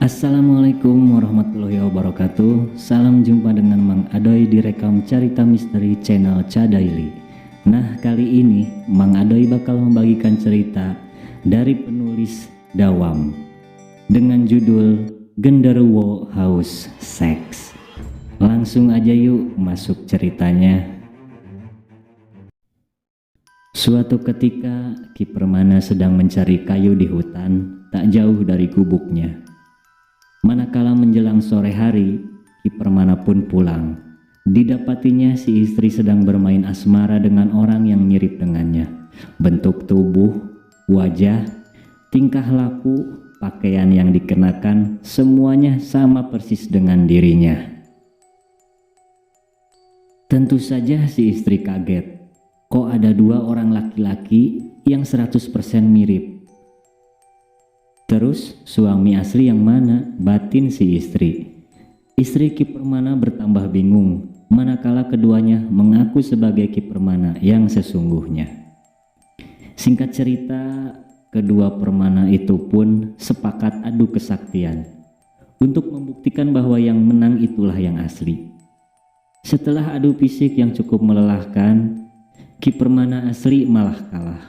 Assalamualaikum warahmatullahi wabarakatuh. Salam jumpa dengan Mang Adoy di Rekam Cerita Misteri channel Cadaily. Nah, kali ini Mang Adoy bakal membagikan cerita dari penulis Dawam dengan judul Genderuwo Haus Seks. Langsung aja yuk masuk ceritanya. Suatu ketika Ki Permana sedang mencari kayu di hutan tak jauh dari gubuknya. Manakala menjelang sore hari, Ki Permana pun pulang. Didapatinya si istri sedang bermain asmara dengan orang yang mirip dengannya. Bentuk tubuh, wajah, tingkah laku, pakaian yang dikenakan, semuanya sama persis dengan dirinya. Tentu saja si istri kaget. Kok ada dua orang laki-laki yang 100% mirip? Terus suami asli yang mana? Batin si istri. Istri Ki Permana bertambah bingung manakala keduanya mengaku sebagai Ki Permana yang sesungguhnya. Singkat cerita, kedua Permana itu pun sepakat adu kesaktian untuk membuktikan bahwa yang menang itulah yang asli. Setelah adu fisik yang cukup melelahkan, Ki Permana asli malah kalah.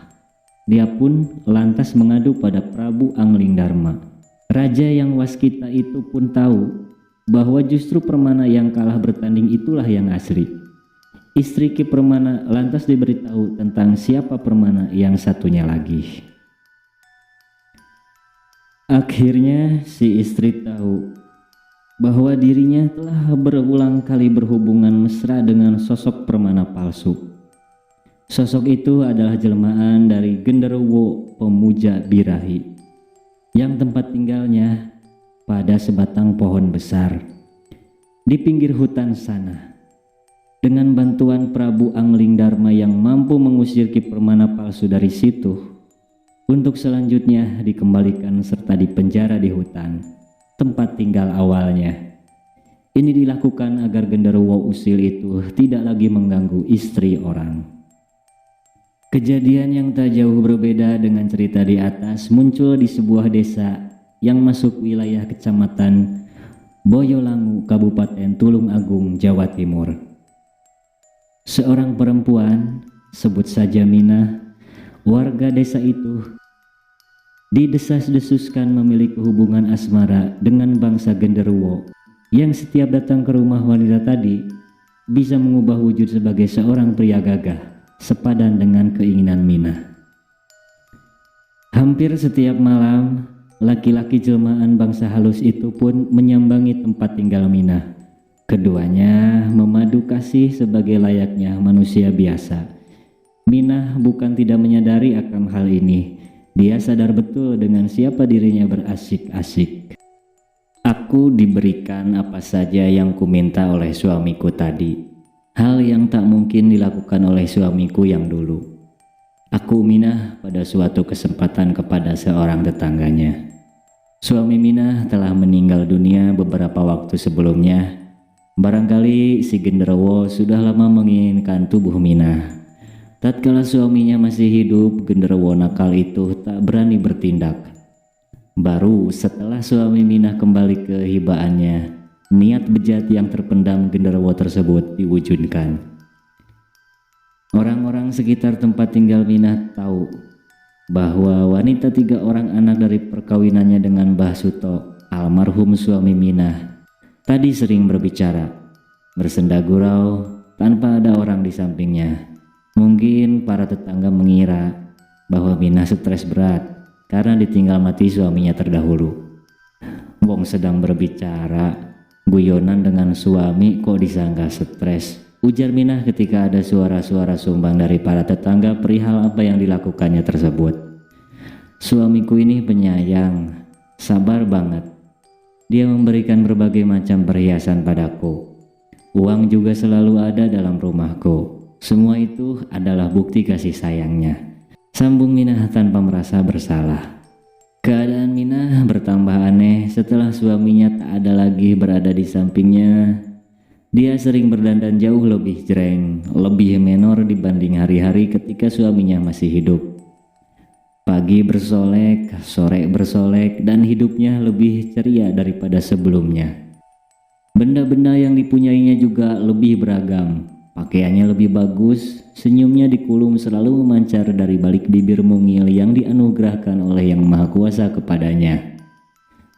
Dia pun lantas mengadu pada Prabu Anglingdarma. Raja yang waskita itu pun tahu bahwa justru Permana yang kalah bertanding itulah yang asli. Istri Ki Permana lantas diberitahu tentang siapa Permana yang satunya lagi. Akhirnya si istri tahu bahwa dirinya telah berulang kali berhubungan mesra dengan sosok Permana palsu. Sosok itu adalah jelmaan dari Genderuwo Pemuja Birahi yang tempat tinggalnya pada sebatang pohon besar di pinggir hutan sana. Dengan bantuan Prabu Anglingdarma yang mampu mengusir Ki Permana palsu dari situ, untuk selanjutnya dikembalikan serta dipenjara di hutan tempat tinggal awalnya. Ini dilakukan agar Genderuwo usil itu tidak lagi mengganggu istri orang. Kejadian yang tak jauh berbeda dengan cerita di atas muncul di sebuah desa yang masuk wilayah kecamatan Boyolangu, Kabupaten Tulung Agung, Jawa Timur. Seorang perempuan, sebut saja Minah, warga desa itu didesas-desuskan memiliki hubungan asmara dengan bangsa Genderuwo yang setiap datang ke rumah wanita tadi bisa mengubah wujud sebagai seorang pria gagah sepadan dengan keinginan Minah. Hampir setiap malam, laki-laki jelmaan bangsa halus itu pun menyambangi tempat tinggal Minah. Keduanya memadu kasih sebagai layaknya manusia biasa. Minah bukan tidak menyadari akan hal ini. Dia sadar betul dengan siapa dirinya berasik-asik. Aku diberikan apa saja yang kuminta oleh suamiku tadi. Hal yang tak mungkin dilakukan oleh suamiku yang dulu. Aku Minah pada suatu kesempatan kepada seorang tetangganya. Suami Minah telah meninggal dunia beberapa waktu sebelumnya. Barangkali si Genderuwo sudah lama menginginkan tubuh Minah. Tatkala suaminya masih hidup, Genderuwo nakal itu tak berani bertindak. Baru setelah suami Minah kembali ke hibaannya, niat bejat yang terpendam Genderuwo tersebut diwujudkan. Orang-orang sekitar tempat tinggal Minah tahu bahwa wanita 3 orang anak dari perkawinannya dengan Mbah Suto, almarhum suami Minah, tadi sering berbicara, bersenda gurau tanpa ada orang di sampingnya. Mungkin para tetangga mengira bahwa Minah stres berat karena ditinggal mati suaminya terdahulu. Wong sedang berbicara, guyonan dengan suami kok disangka stres, ujar Minah ketika ada suara-suara sumbang dari para tetangga perihal apa yang dilakukannya tersebut. Suamiku ini penyayang, sabar banget. Dia memberikan berbagai macam perhiasan padaku. Uang juga selalu ada dalam rumahku. Semua itu adalah bukti kasih sayangnya, sambung Minah tanpa merasa bersalah. Keadaan Minah bertambah aneh setelah suaminya tak ada lagi berada di sampingnya. Dia sering berdandan jauh lebih jreng, lebih menor dibanding hari-hari ketika suaminya masih hidup. Pagi bersolek, sore bersolek dan hidupnya lebih ceria daripada sebelumnya. Benda-benda yang dipunyainya juga lebih beragam. Pakaiannya lebih bagus, senyumnya di kulum selalu memancar dari balik bibir mungil yang dianugerahkan oleh Yang Maha Kuasa kepadanya.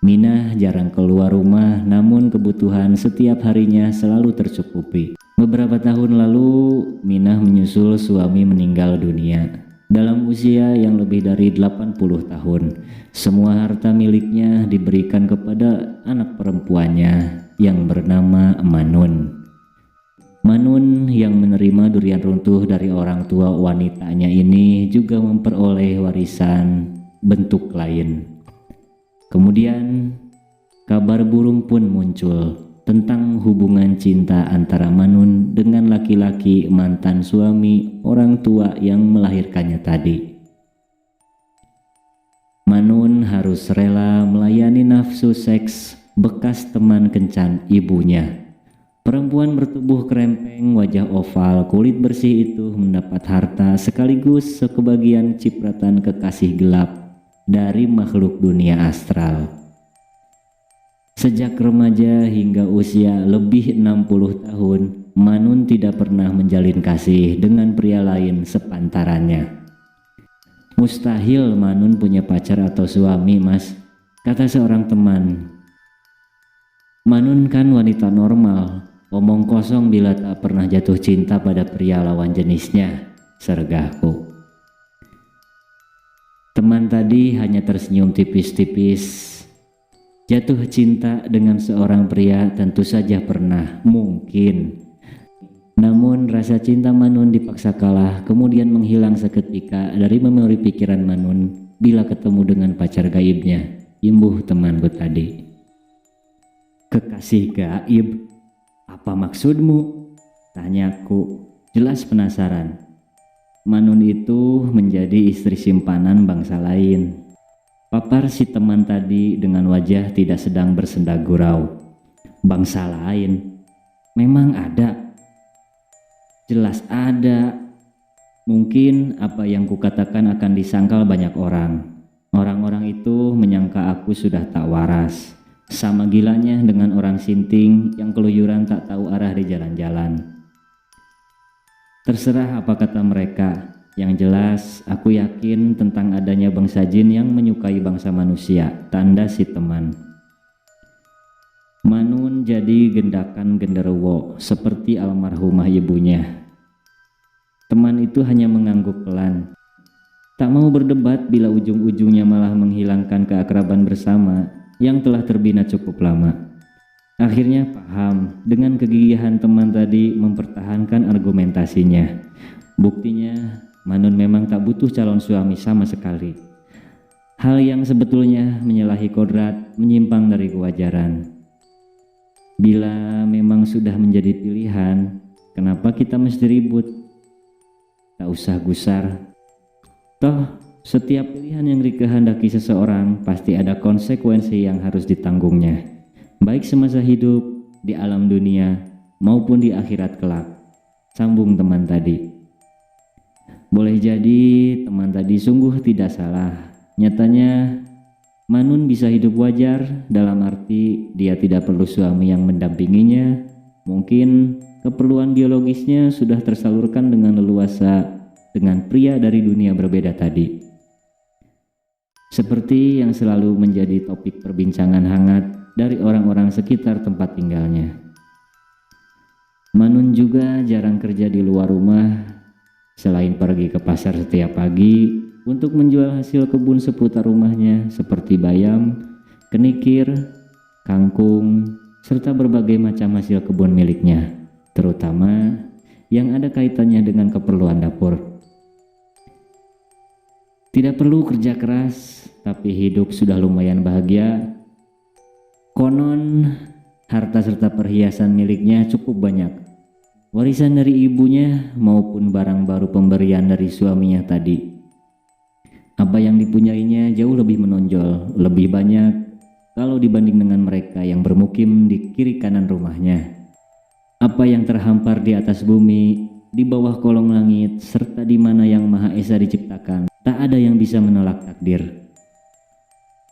Minah jarang keluar rumah, namun kebutuhan setiap harinya selalu tercukupi. Beberapa tahun lalu, Minah menyusul suami meninggal dunia dalam usia yang lebih dari 80 tahun. Semua harta miliknya diberikan kepada anak perempuannya yang bernama Manun. Manun yang menerima durian runtuh dari orang tua wanitanya ini juga memperoleh warisan bentuk lain. Kemudian kabar burung pun muncul tentang hubungan cinta antara Manun dengan laki-laki mantan suami orang tua yang melahirkannya tadi. Manun harus rela melayani nafsu seks bekas teman kencan ibunya. Perempuan bertubuh kerempeng, wajah oval, kulit bersih itu mendapat harta sekaligus sekebagian cipratan kekasih gelap dari makhluk dunia astral. Sejak remaja hingga usia lebih 60 tahun, Manun tidak pernah menjalin kasih dengan pria lain sepantarannya. Mustahil Manun punya pacar atau suami, mas, kata seorang teman. Manun kan wanita normal, omong kosong bila tak pernah jatuh cinta pada pria lawan jenisnya, sergahku. Teman tadi hanya tersenyum tipis-tipis. Jatuh cinta dengan seorang pria tentu saja pernah, mungkin. Namun rasa cinta Manun dipaksa kalah, kemudian menghilang seketika dari memori pikiran Manun bila ketemu dengan pacar gaibnya, imbuh temanku tadi. Kekasih gaib? Apa maksudmu? Tanyaku, jelas penasaran. Manun itu menjadi istri simpanan bangsa lain. Papar si teman tadi dengan wajah tidak sedang bersenda gurau. Bangsa lain? Memang ada? Jelas ada. Mungkin apa yang kukatakan akan disangkal banyak orang. Orang-orang itu menyangka aku sudah tak waras. Sama gilanya dengan orang sinting yang keluyuran tak tahu arah di jalan-jalan. Terserah apa kata mereka. Yang jelas aku yakin tentang adanya bangsa jin yang menyukai bangsa manusia, tanda si teman. Manun jadi gendakan genderuwo seperti almarhumah ibunya. Teman itu hanya mengangguk pelan. Tak mau berdebat bila ujung-ujungnya malah menghilangkan keakraban bersama yang telah terbina cukup lama. Akhirnya paham dengan kegigihan teman tadi mempertahankan argumentasinya. Buktinya Manun memang tak butuh calon suami sama sekali. Hal yang sebetulnya menyalahi kodrat, menyimpang dari kewajaran. Bila memang sudah menjadi pilihan, kenapa kita mesti ribut? Tak usah gusar. Toh setiap pilihan yang dikehendaki seseorang pasti ada konsekuensi yang harus ditanggungnya, baik semasa hidup, di alam dunia, maupun di akhirat kelak. Sambung teman tadi. Boleh jadi teman tadi sungguh tidak salah. Nyatanya Manun bisa hidup wajar, dalam arti dia tidak perlu suami yang mendampinginya. Mungkin keperluan biologisnya sudah tersalurkan dengan leluasa dengan pria dari dunia berbeda tadi. Seperti yang selalu menjadi topik perbincangan hangat dari orang-orang sekitar tempat tinggalnya. Manun juga jarang kerja di luar rumah, selain pergi ke pasar setiap pagi untuk menjual hasil kebun seputar rumahnya seperti bayam, kenikir, kangkung, serta berbagai macam hasil kebun miliknya, terutama yang ada kaitannya dengan keperluan dapur. Tidak perlu kerja keras, tapi hidup sudah lumayan bahagia. Konon harta serta perhiasan miliknya cukup banyak. Warisan dari ibunya maupun barang baru pemberian dari suaminya tadi. Apa yang dipunyainya jauh lebih menonjol, lebih banyak kalau dibanding dengan mereka yang bermukim di kiri kanan rumahnya. Apa yang terhampar di atas bumi, di bawah kolong langit, serta di mana yang Maha Esa diciptakan, tak ada yang bisa menolak takdir.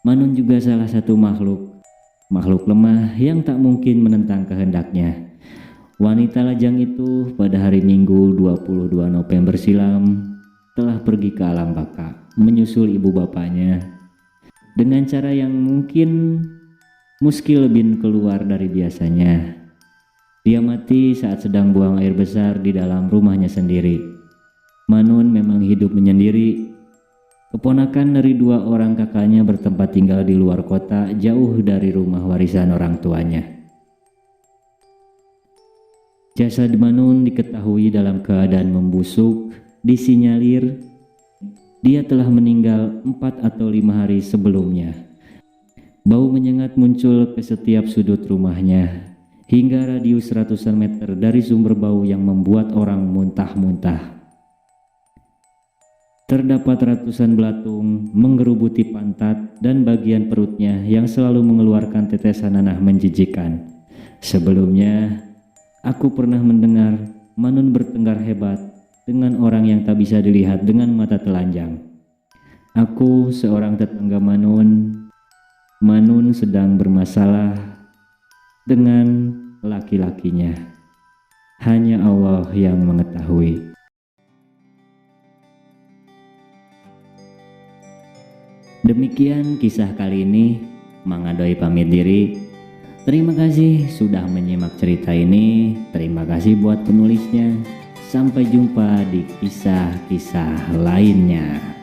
Manun juga salah satu makhluk lemah yang tak mungkin menentang kehendaknya. Wanita lajang itu pada hari Minggu 22 November silam telah pergi ke alam baka menyusul ibu bapaknya dengan cara yang mungkin muskil lebih keluar dari biasanya. Dia mati saat sedang buang air besar di dalam rumahnya sendiri. Manun memang hidup menyendiri. Keponakan dari dua orang kakaknya bertempat tinggal di luar kota jauh dari rumah warisan orang tuanya. Jasad Manun diketahui dalam keadaan membusuk, disinyalir dia telah meninggal 4 atau 5 hari sebelumnya. Bau menyengat muncul ke setiap sudut rumahnya, hingga radius ratusan meter dari sumber bau yang membuat orang muntah-muntah. Terdapat ratusan belatung menggerubuti pantat dan bagian perutnya yang selalu mengeluarkan tetesan nanah menjijikan. Sebelumnya, aku pernah mendengar Manun bertengkar hebat dengan orang yang tak bisa dilihat dengan mata telanjang. Aku seorang tetangga Manun. Manun sedang bermasalah dengan laki-lakinya. Hanya Allah yang mengetahui. Demikian kisah kali ini. Mang Adoy pamit diri. Terima kasih sudah menyimak cerita ini. Terima kasih buat penulisnya. Sampai jumpa di kisah-kisah lainnya.